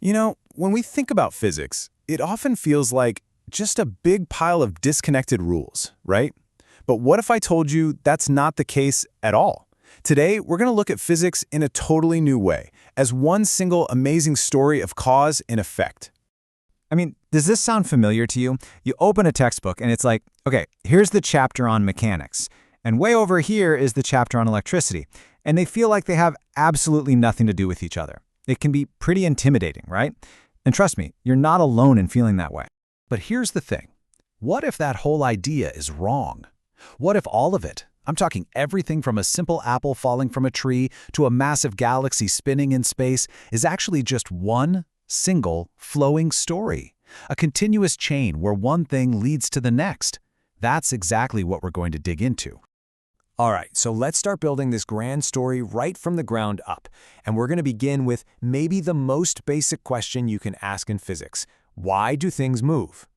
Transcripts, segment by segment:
When we think about physics, it often feels like just a big pile of disconnected rules, right? But what if I told you that's not the case at all? Today, we're going to look at physics in a totally new way, as one single amazing story of cause and effect. Does this sound familiar to you? You open a textbook and it's like, okay, here's the chapter on mechanics, and way over here is the chapter on electricity, and they feel like they have absolutely nothing to do with each other. It can be pretty intimidating, right? And trust me, you're not alone in feeling that way. But here's the thing. What if that whole idea is wrong? What if all of it, I'm talking everything from a simple apple falling from a tree to a massive galaxy spinning in space, is actually just one single flowing story? A continuous chain where one thing leads to the next. That's exactly what we're going to dig into. All right, so let's start building this grand story right from the ground up. And we're going to begin with maybe the most basic question you can ask in physics. Why do things move?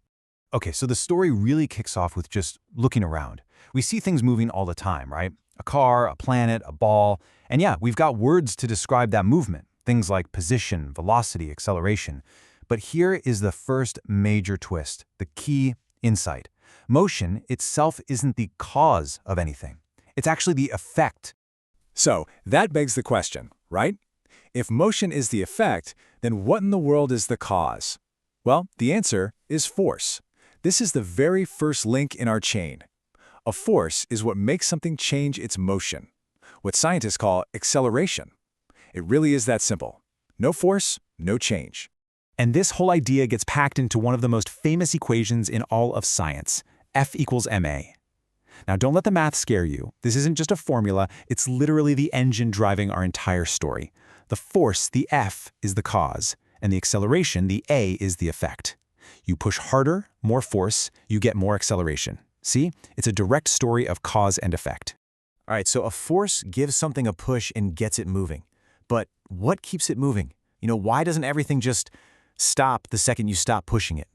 Okay, so the story really kicks off with just looking around. We see things moving all the time, right? A car, a planet, a ball. And yeah, we've got words to describe that movement. Things like position, velocity, acceleration. But here is the first major twist, the key insight. Motion itself isn't the cause of anything. It's actually the effect. So, that begs the question, right? If motion is the effect, then what in the world is the cause? Well, the answer is force. This is the very first link in our chain. A force is what makes something change its motion, what scientists call acceleration. It really is that simple. No force, no change. And this whole idea gets packed into one of the most famous equations in all of science, F equals ma. Now, don't let the math scare you. This isn't just a formula, it's literally the engine driving our entire story. The force, the F, is the cause, and the acceleration, the A, is the effect. You push harder, more force, you get more acceleration. See? It's a direct story of cause and effect. All right, so a force gives something a push and gets it moving. But what keeps it moving? Why doesn't everything just stop the second you stop pushing it?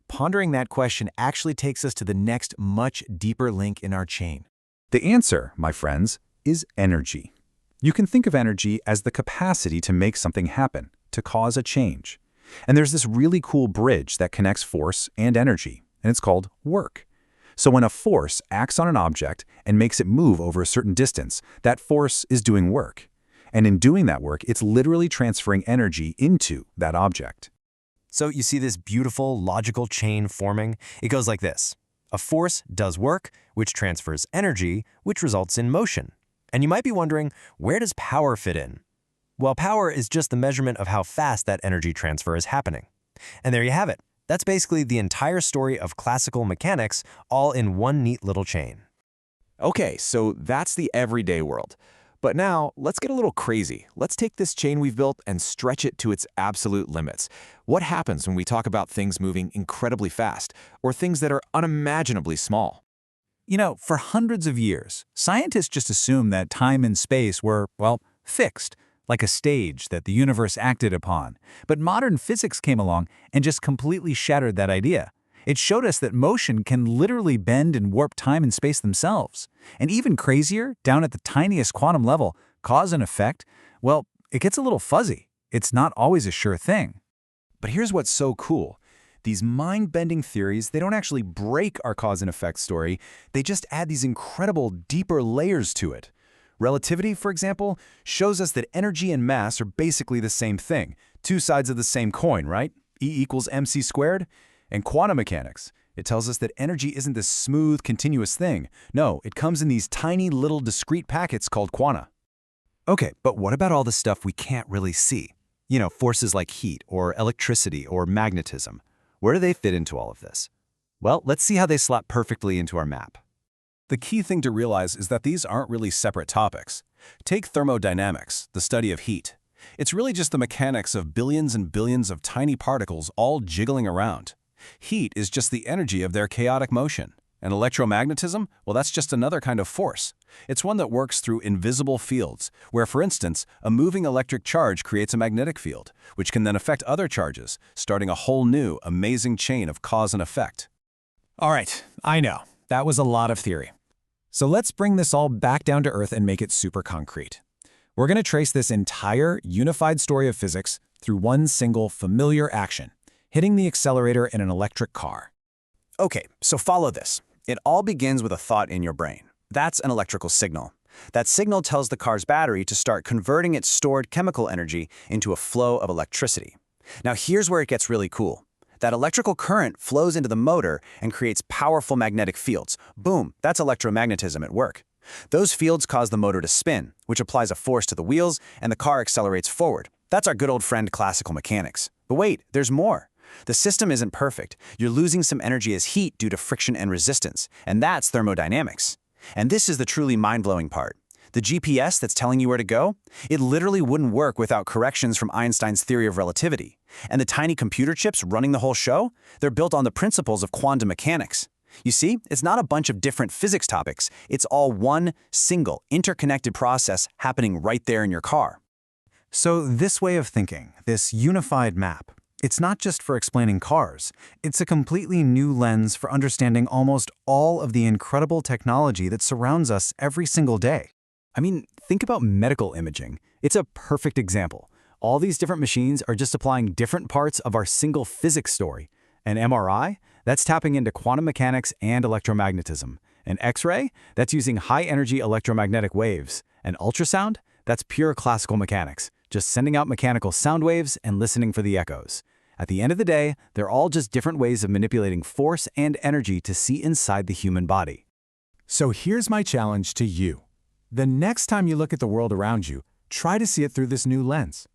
Pondering that question actually takes us to the next much deeper link in our chain. The answer, my friends, is energy. You can think of energy as the capacity to make something happen, to cause a change. And there's this really cool bridge that connects force and energy, and it's called work. So when a force acts on an object and makes it move over a certain distance, that force is doing work. And in doing that work, it's literally transferring energy into that object. So you see this beautiful, logical chain forming? It goes like this. A force does work, which transfers energy, which results in motion. And you might be wondering, where does power fit in? Well, power is just the measurement of how fast that energy transfer is happening. And there you have it. That's basically the entire story of classical mechanics, all in one neat little chain. Okay, so that's the everyday world. But now, let's get a little crazy. Let's take this chain we've built and stretch it to its absolute limits. What happens when we talk about things moving incredibly fast, or things that are unimaginably small? For hundreds of years, scientists just assumed that time and space were, fixed, like a stage that the universe acted upon. But modern physics came along and just completely shattered that idea. It showed us that motion can literally bend and warp time and space themselves. And even crazier, down at the tiniest quantum level, cause and effect, it gets a little fuzzy. It's not always a sure thing. But here's what's so cool. These mind-bending theories, they don't actually break our cause and effect story. They just add these incredible, deeper layers to it. Relativity, for example, shows us that energy and mass are basically the same thing. Two sides of the same coin, right? E equals mc squared. And quantum mechanics, it tells us that energy isn't this smooth, continuous thing. No, it comes in these tiny little discrete packets called quanta. Okay, but what about all the stuff we can't really see? Forces like heat or electricity or magnetism. Where do they fit into all of this? Well, let's see how they slot perfectly into our map. The key thing to realize is that these aren't really separate topics. Take thermodynamics, the study of heat. It's really just the mechanics of billions and billions of tiny particles all jiggling around. Heat is just the energy of their chaotic motion. And electromagnetism? Well, that's just another kind of force. It's one that works through invisible fields, where, for instance, a moving electric charge creates a magnetic field, which can then affect other charges, starting a whole new, amazing chain of cause and effect. All right, I know. That was a lot of theory. So let's bring this all back down to earth and make it super concrete. We're going to trace this entire unified story of physics through one single familiar action, hitting the accelerator in an electric car. Okay, so follow this. It all begins with a thought in your brain. That's an electrical signal. That signal tells the car's battery to start converting its stored chemical energy into a flow of electricity. Now here's where it gets really cool. That electrical current flows into the motor and creates powerful magnetic fields. Boom, that's electromagnetism at work. Those fields cause the motor to spin, which applies a force to the wheels, and the car accelerates forward. That's our good old friend classical mechanics. But wait, there's more. The system isn't perfect. You're losing some energy as heat due to friction and resistance, and that's thermodynamics. And this is the truly mind-blowing part. The GPS that's telling you where to go, it literally wouldn't work without corrections from Einstein's theory of relativity. And the tiny computer chips running the whole show, they're built on the principles of quantum mechanics. You see, it's not a bunch of different physics topics. It's all one single, interconnected process happening right there in your car. So this way of thinking, this unified map, it's not just for explaining cars. It's a completely new lens for understanding almost all of the incredible technology that surrounds us every single day. I mean, think about medical imaging. It's a perfect example. All these different machines are just applying different parts of our single physics story. An MRI, that's tapping into quantum mechanics and electromagnetism. An X-ray, that's using high-energy electromagnetic waves. An ultrasound, that's pure classical mechanics, just sending out mechanical sound waves and listening for the echoes. At the end of the day, they're all just different ways of manipulating force and energy to see inside the human body. So here's my challenge to you. The next time you look at the world around you, try to see it through this new lens.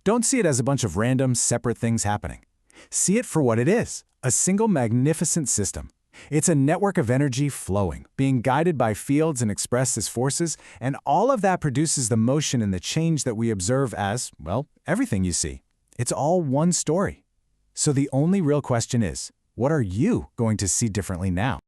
Don't see it as a bunch of random, separate things happening. See it for what it is, a single magnificent system. It's a network of energy flowing, being guided by fields and expressed as forces, and all of that produces the motion and the change that we observe as, well, everything you see. It's all one story. So the only real question is, what are you going to see differently now?